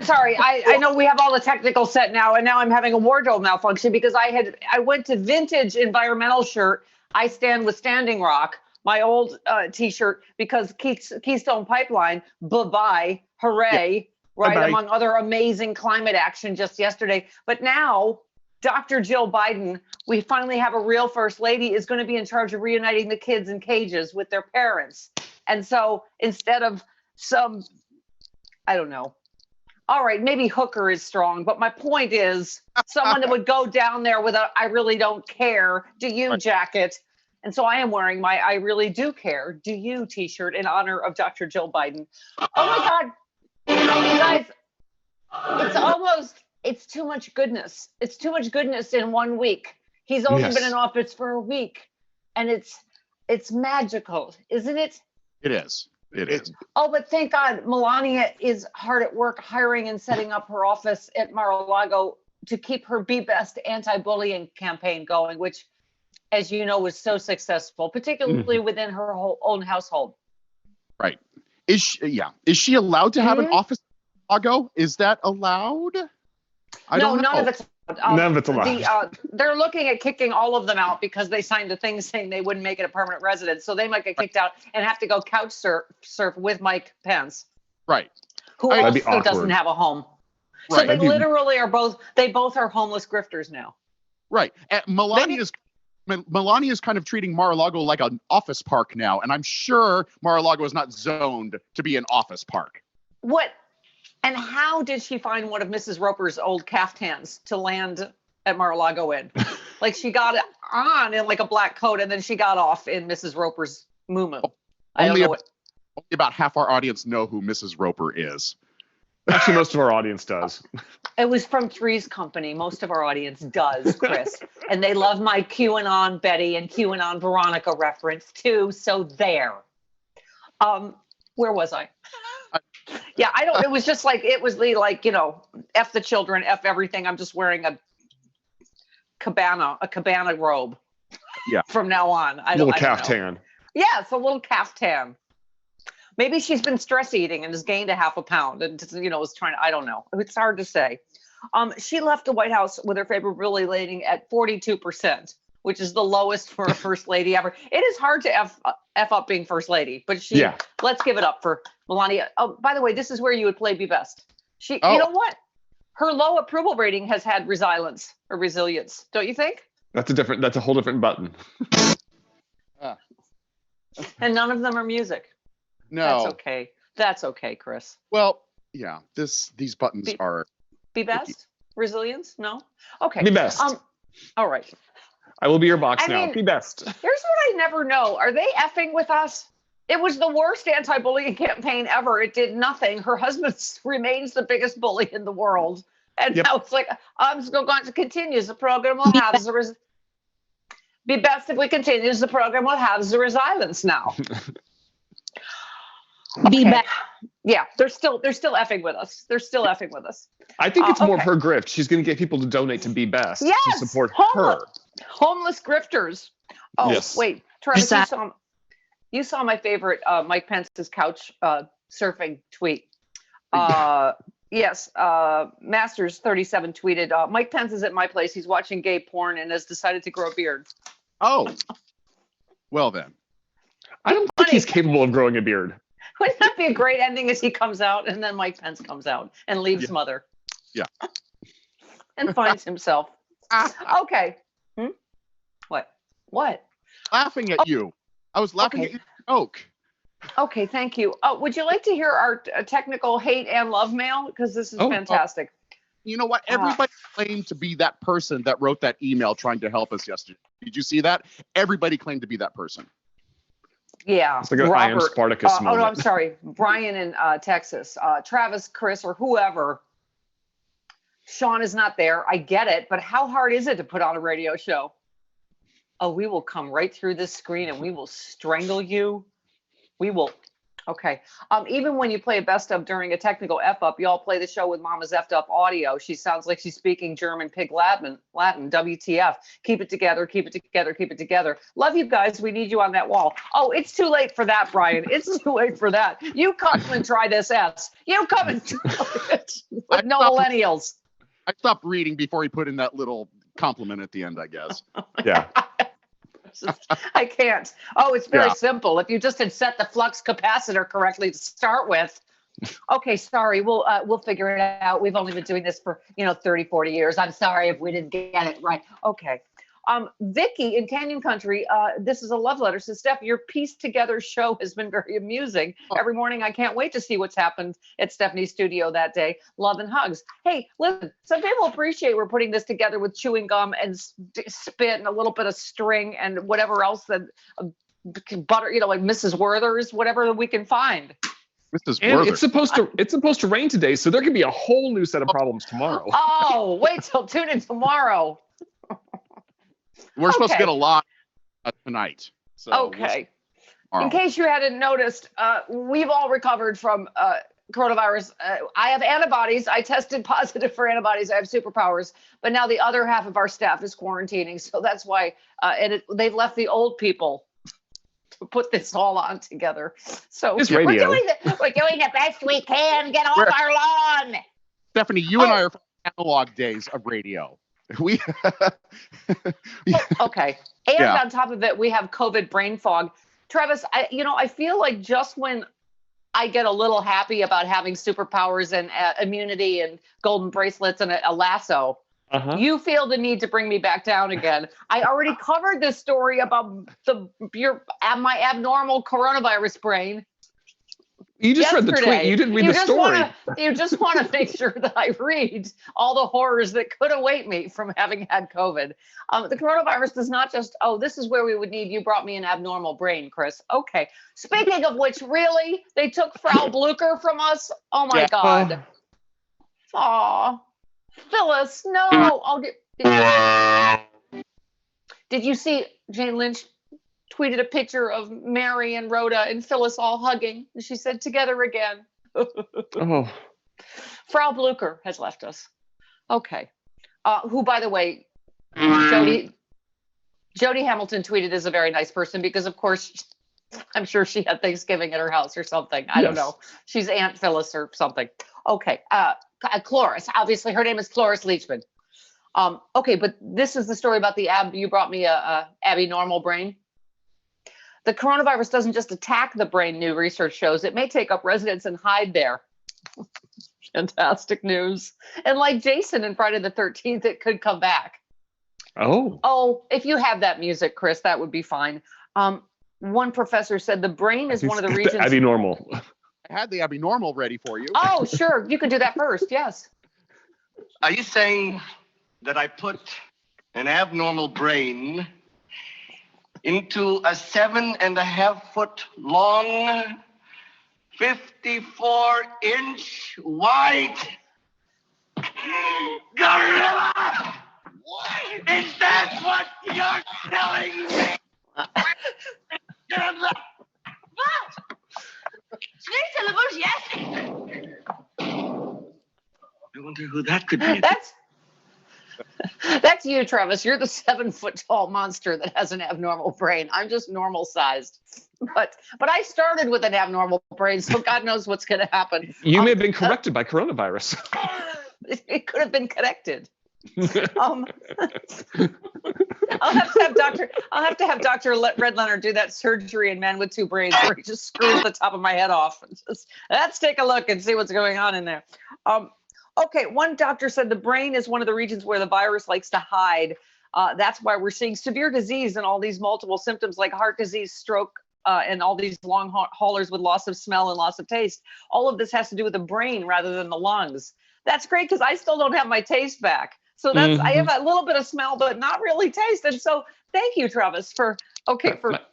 Sorry, I know we have all the technical set now, and now I'm having a wardrobe malfunction because I went to vintage environmental shirt. I stand with Standing Rock, my old T-shirt, because Keystone Pipeline, bye-bye, hooray, right, Bye-bye. among other amazing climate action just yesterday. But now, Dr. Jill Biden, we finally have a real first lady, is going to be in charge of reuniting the kids in cages with their parents. And so instead of some, I don't know, all right, maybe hooker is strong, but my point is someone that would go down there with a "I really don't care, do you" jacket. And so I am wearing my "I really do care, do you" T-shirt in honor of Dr. Jill Biden. Oh my God, you guys, it's too much goodness. It's too much goodness in 1 week. He's only been in office for a week, and it's magical, isn't it? It is. It is. Oh, but thank God Melania is hard at work hiring and setting up her office at Mar-a-Lago to keep her Be Best anti-bullying campaign going, which, as you know, was so successful, particularly within her own household. Right. Is she allowed to have an office in Chicago? Is that allowed? I don't know. None of it's None of it's allowed. They're looking at kicking all of them out because they signed a thing saying they wouldn't make it a permanent residence. So they might get kicked out and have to go couch surf with Mike Pence. Right. Who also doesn't have a home. Right. So they literally are both are homeless grifters now. Right. And Melania's kind of treating Mar-a-Lago like an office park now. And I'm sure Mar-a-Lago is not zoned to be an office park. What? And how did she find one of Mrs. Roper's old caftans to land at Mar-a-Lago in? Like, she got it on in like a black coat, and then she got off in Mrs. Roper's muumuu. Only about half our audience know who Mrs. Roper is. Actually, most of our audience does. It was from Three's Company. Most of our audience does, Chris. And they love my QAnon Betty and QAnon Veronica reference, too. So there. Where was I? Yeah, I don't. It was just like F the children, F everything. I'm just wearing a cabana robe. Yeah. From now on, I don't know. Caftan. Yeah, it's a little caftan. Maybe she's been stress eating and has gained a half a pound and is trying to. I don't know. It's hard to say. She left the White House with her favorability rating at 42%, which is the lowest for a first lady ever. It is hard to F up being first lady, but let's give it up for Melania. Oh, by the way, this is where you would play Be Best. You know what? Her low approval rating has had resilience, don't you think? That's a whole different button. And none of them are music. No. That's okay, Chris. Well, yeah, these buttons are Be Best? Resilience? No? Okay. Be Best. All right. I will be your box now. Be Best. Here's what I never know. Are they effing with us? It was the worst anti-bullying campaign ever. It did nothing. Her husband remains the biggest bully in the world. And now it's like, I'm still going to continue. The program will have Be Best if we continue. The program will have the resilience now. Be Best. Yeah, they're still effing with us. I think it's more of her grift. She's going to get people to donate to Be Best to support her. Homeless grifters. Oh, yes. Wait, Travis, you saw my favorite Mike Pence's couch surfing tweet. Yes, Masters 37 tweeted, Mike Pence is at my place. He's watching gay porn and has decided to grow a beard. Oh, well then. I don't think he's capable of growing a beard. Wouldn't that be a great ending as he comes out and then Mike Pence comes out and leaves mother? Yeah. And finds himself. Okay. What? Laughing at you. I was laughing at your joke. Okay, thank you. Would you like to hear our technical hate and love mail? Because this is fantastic. You know what? Everybody claimed to be that person that wrote that email trying to help us yesterday. Did you see that? Everybody claimed to be that person. Yeah. It's like an I am Spartacus moment. Oh, no, I'm sorry. Brian in Texas. Travis, Chris, or whoever. Sean is not there. I get it. But how hard is it to put on a radio show? Oh, we will come right through this screen and we will strangle you. We will Okay. Even when you play a best of during a technical F up, you all play the show with Mama's effed up audio. She sounds like she's speaking German pig Latin. WTF. Keep it together. Keep it together. Keep it together. Love you guys. We need you on that wall. Oh, it's too late for that, Brian. It's too late for that. You come and try this S. You come and try it with no millennials. I stopped reading before he put in that little compliment at the end, I guess. Yeah. I can't. Oh, it's very simple. If you just had set the flux capacitor correctly to start with. Okay, sorry. We'll figure it out. We've only been doing this for 30, 40 years. I'm sorry if we didn't get it right. Okay. Vicky in Canyon Country, this is a love letter. Says, Steph, your pieced together show has been very amusing. Every morning, I can't wait to see what's happened at Stephanie's studio that day. Love and hugs. Hey, listen, some people appreciate we're putting this together with chewing gum and spit and a little bit of string and whatever else that butter, like Mrs. Werther's, whatever we can find. And it's supposed to rain today, so there could be a whole new set of problems tomorrow. Oh, wait till tune in tomorrow. We're supposed to get a lot tonight. So okay. In case you hadn't noticed, we've all recovered from coronavirus. I have antibodies. I tested positive for antibodies. I have superpowers. But now the other half of our staff is quarantining. So that's why they've left the old people to put this all on together. So we're doing the best we can. Get off our lawn. Stephanie, you and I are from analog days of radio. Okay. And on top of it, we have COVID brain fog. Travis, I feel like just when I get a little happy about having superpowers and immunity and golden bracelets and a lasso, you feel the need to bring me back down again. I already covered this story about my abnormal coronavirus brain. You just read the tweet. You didn't read the story. You just want to make sure that I read all the horrors that could await me from having had COVID. The coronavirus does not just, this is where we would need, you brought me an abnormal brain, Chris. Okay. Speaking of which, really? They took Frau Blucher from us? Oh, my God. Aw. Phyllis, no. Did you see Jane Lynch tweeted a picture of Mary and Rhoda and Phyllis all hugging. And she said, together again. Frau Blucher has left us. Okay. Who, by the way, Jody Hamilton tweeted is a very nice person because, of course, I'm sure she had Thanksgiving at her house or something. I don't know. She's Aunt Phyllis or something. Okay. Cloris. Obviously, her name is Cloris Leachman. Okay, but this is the story about the you brought me a Abby normal brain. The coronavirus doesn't just attack the brain, new research shows. It may take up residence and hide there. Fantastic news. And like Jason in Friday the 13th, it could come back. Oh, if you have that music, Chris, that would be fine. One professor said the brain is one of the regions. Abby normal. I had the Abby normal ready for you. Oh, sure. You can do that first. Yes. Are you saying that I put an abnormal brain into a 7.5-foot long, 54-inch wide gorilla? Is that what you're telling me? I wonder who that could be. That's you, Travis. You're the 7-foot-tall monster that has an abnormal brain. I'm just normal sized. But I started with an abnormal brain, so God knows what's going to happen. You may have been corrected by coronavirus. It could have been connected. I'll have to have Dr. Red Leonard do that surgery in Men with Two Brains where he just screws the top of my head off. Let's take a look and see what's going on in there. Okay, one doctor said the brain is one of the regions where the virus likes to hide. That's why we're seeing severe disease and all these multiple symptoms like heart disease, stroke, and all these long haulers with loss of smell and loss of taste. All of this has to do with the brain rather than the lungs. That's great because I still don't have my taste back. So that's I have a little bit of smell, but not really taste. And so thank you, Travis, for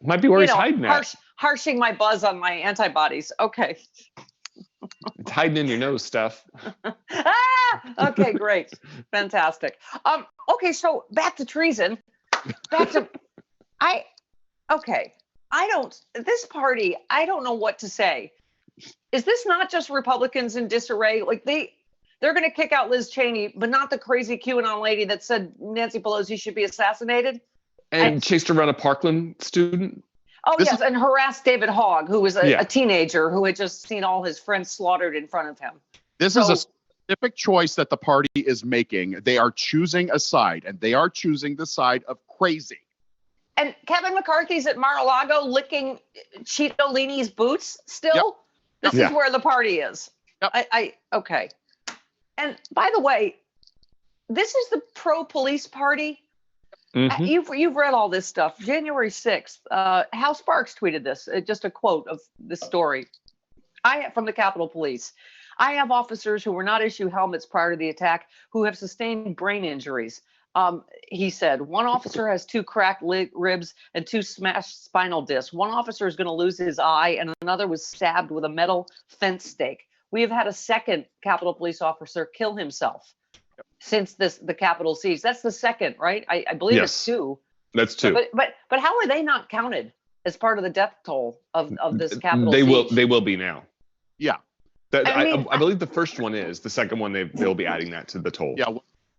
might be where he's hiding at. Harshing my buzz on my antibodies. Okay. It's hiding in your nose, Steph. Okay, great. Fantastic. Okay, so back to treason. This party, I don't know what to say. Is this not just Republicans in disarray? Like they're going to kick out Liz Cheney, but not the crazy QAnon lady that said Nancy Pelosi should be assassinated and chased around a Parkland student. Oh, yes, and harassed David Hogg, who was a teenager who had just seen all his friends slaughtered in front of him. This is a specific choice that the party is making. They are choosing a side, and they are choosing the side of crazy. And Kevin McCarthy's at Mar-a-Lago licking Cheetolini's boots still? Yep. This is where the party is. Yep. Okay. And by the way, this is the pro-police party. Mm-hmm. You've read all this stuff. January 6th, Hal Sparks tweeted this, just a quote of this story. From the Capitol Police. I have officers who were not issued helmets prior to the attack who have sustained brain injuries. He said, one officer has 2 cracked ribs and 2 smashed spinal discs. One officer is going to lose his eye and another was stabbed with a metal fence stake. We have had a second Capitol Police officer kill himself since the Capitol siege. That's the second, right? I believe it's 2. That's 2. But how are they not counted as part of the death toll of this Capitol siege? They will be now. Yeah. I believe the first one is. The second one, they'll be adding that to the toll. Yeah.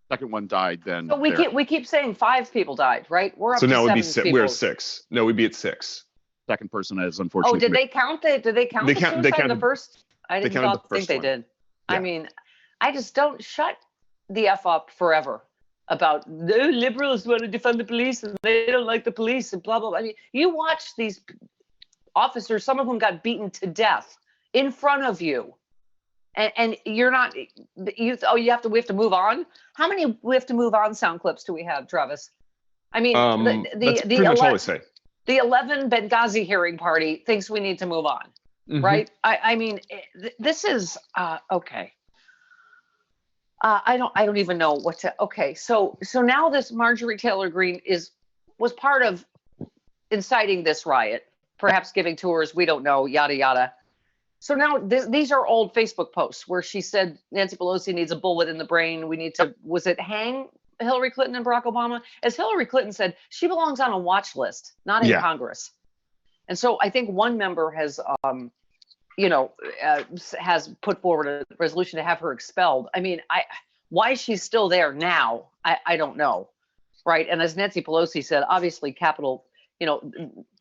Second one died then. So we keep saying 5 people died, right? We're up so to now 7 people. We're at 6. No, we'd be at 6. Second person is unfortunately. Oh, did they count the suicide in the first? I didn't think they did. Yeah. I mean, I just don't shut the F up forever about the liberals want to defund the police and they don't like the police and blah, blah, blah. I mean, you watch these officers, some of them got beaten to death in front of you. And you're not, we have to move on. How many we have to move on sound clips do we have, Travis? I mean, that's pretty much all I say. The 11 Benghazi hearing party thinks we need to move on, right? I mean, this is, okay. I don't even know what to, okay. So now this Marjorie Taylor Greene was part of inciting this riot, perhaps giving tours, we don't know, yada, yada. So now these are old Facebook posts where she said Nancy Pelosi needs a bullet in the brain. We need to, was it hang Hillary Clinton and Barack Obama? As Hillary Clinton said, she belongs on a watch list, not in Congress. And so I think one member has, has put forward a resolution to have her expelled. I mean, why she's still there now, I don't know, right? And as Nancy Pelosi said, obviously Capitol,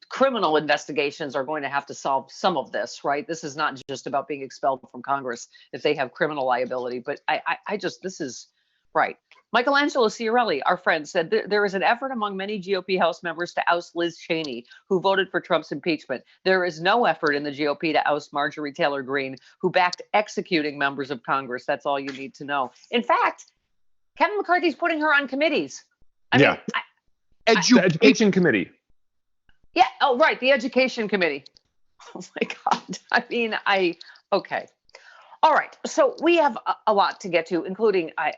criminal investigations are going to have to solve some of this, right? This is not just about being expelled from Congress if they have criminal liability, but this is right. Michelangelo Ciarelli, our friend, said there is an effort among many GOP House members to oust Liz Cheney, who voted for Trump's impeachment. There is no effort in the GOP to oust Marjorie Taylor Greene, who backed executing members of Congress. That's all you need to know. In fact, Kevin McCarthy's putting her on committees. The Education Committee. Yeah. Oh, right. The Education Committee. Oh, my God. I mean, okay. All right. So we have a lot to get to, including I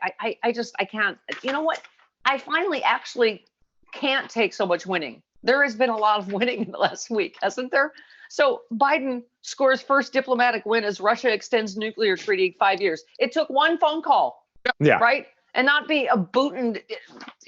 can't. You know what? I finally actually can't take so much winning. There has been a lot of winning in the last week, hasn't there? So Biden scores first diplomatic win as Russia extends nuclear treaty 5 years. It took one phone call. Yeah. Right. And not be a Putin.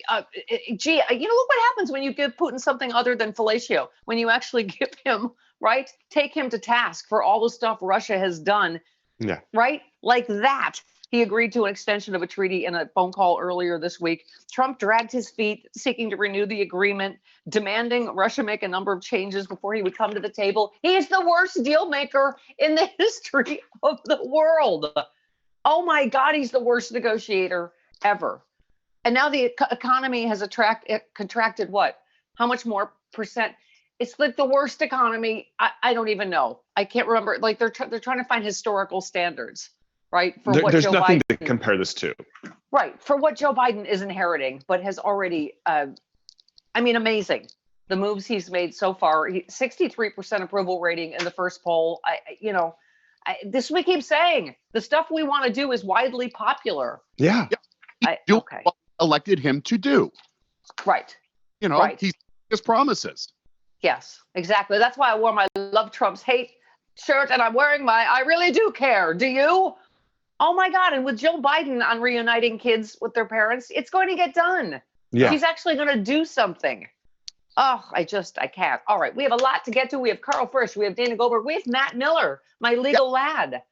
Look what happens when you give Putin something other than fellatio, when you actually give him, right, take him to task for all the stuff Russia has done. Yeah. Right. Like that. He agreed to an extension of a treaty in a phone call earlier this week. Trump dragged his feet, seeking to renew the agreement, demanding Russia make a number of changes before he would come to the table. He is the worst deal maker in the history of the world. Oh, my God, he's the worst negotiator ever. And now the economy has contracted what? How much more percent? It's like the worst economy. I don't even know. I can't remember. Like they're trying to find historical standards, right? There's nothing to compare this to. Right. For what Joe Biden is inheriting, but has already, amazing. The moves he's made so far, 63% approval rating in the first poll. This we keep saying, the stuff we want to do is widely popular. Yeah. Okay. What elected him to do. Right. He's his promises. Yes, exactly. That's why I wore my Love Trump's Hate shirt, and I'm wearing my I Really Do Care. Do you? Oh, my God. And with Jill Biden on reuniting kids with their parents, it's going to get done. Yeah. He's actually going to do something. Oh, I can't. All right. We have a lot to get to. We have Carl Frisch. We have Dana Goldberg. We have Matt Miller, my legal lad.